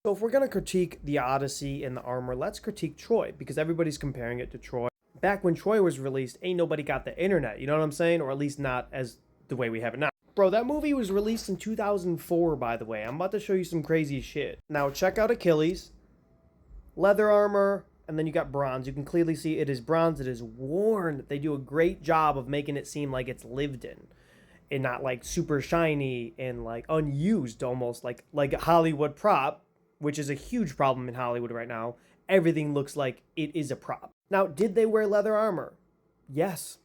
So if we're going to critique the Odyssey and the armor, let's critique Troy, because everybody's comparing it to Troy. Back when Troy was released, ain't nobody got the internet, you know what I'm saying? Or at least not as the way we have it now. Bro, that movie was released in 2004, by the way. I'm about to show you some crazy shit. Now, check out Achilles. Leather armor, and then you got bronze. You can clearly see it is bronze. It is worn. They do a great job of making it seem like it's lived in. And not like super shiny and like unused almost. Like a Hollywood prop, which is a huge problem in Hollywood right now. Everything looks like it is a prop. Now, did they wear leather armor? Yes.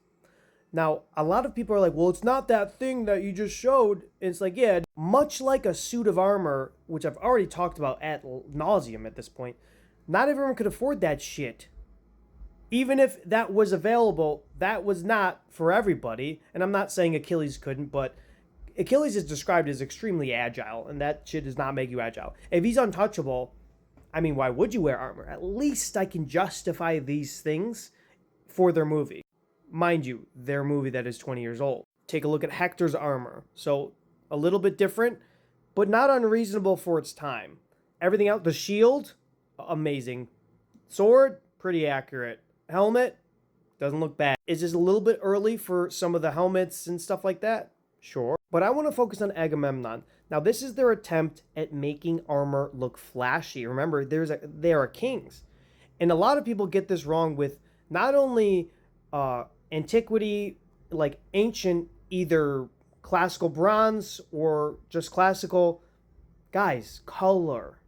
Now, a lot of people are like, well, it's not that thing that you just showed. And it's like, yeah, much like a suit of armor, which I've already talked about ad nauseum at this point, not everyone could afford that shit. Even if that was available, that was not for everybody. And I'm not saying Achilles couldn't, but Achilles is described as extremely agile, and that shit does not make you agile. If he's untouchable, I mean, why would you wear armor? At least I can justify these things for their movie. Mind you, their movie that is 20 years old. Take a look at Hector's armor. So, a little bit different, but not unreasonable for its time. Everything else, the shield, amazing. Sword, pretty accurate. Helmet, doesn't look bad. Is this a little bit early for some of the helmets and stuff like that? Sure. But I want to focus on Agamemnon. Now, this is their attempt at making armor look flashy. Remember, they are kings. And a lot of people get this wrong with not only antiquity, like ancient, either classical bronze or just classical. Guys, color.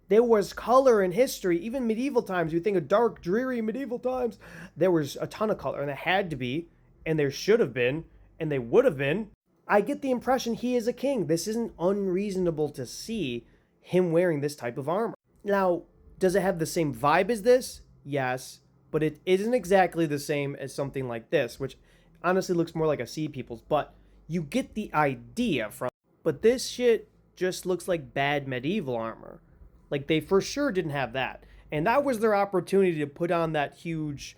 There was color in history, even medieval times. You think of dark, dreary medieval times. There was a ton of color, and there had to be, and there should have been, and they would have been. I get the impression he is a king. This isn't unreasonable to see him wearing this type of armor. Now, does it have the same vibe as this? Yes, but it isn't exactly the same as something like this, which honestly looks more like a Sea People's, but you get the idea from. But this shit just looks like bad medieval armor. Like, they for sure didn't have that. And that was their opportunity to put on that huge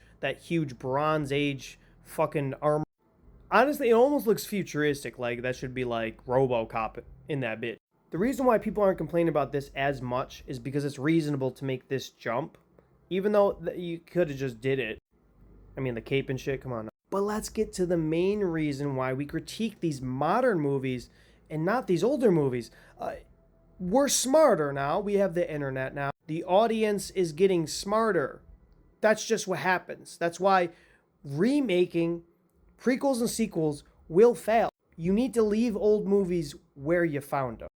Bronze Age fucking armor. Honestly, it almost looks futuristic. Like, that should be like RoboCop in that bit. The reason why people aren't complaining about this as much is because it's reasonable to make this jump. Even though you could have just did it. I mean, the cape and shit, come on. But let's get to the main reason why we critique these modern movies and not these older movies. We're smarter now. We have the internet now. The audience is getting smarter. That's just what happens. That's why remaking prequels and sequels will fail. You need to leave old movies where you found them.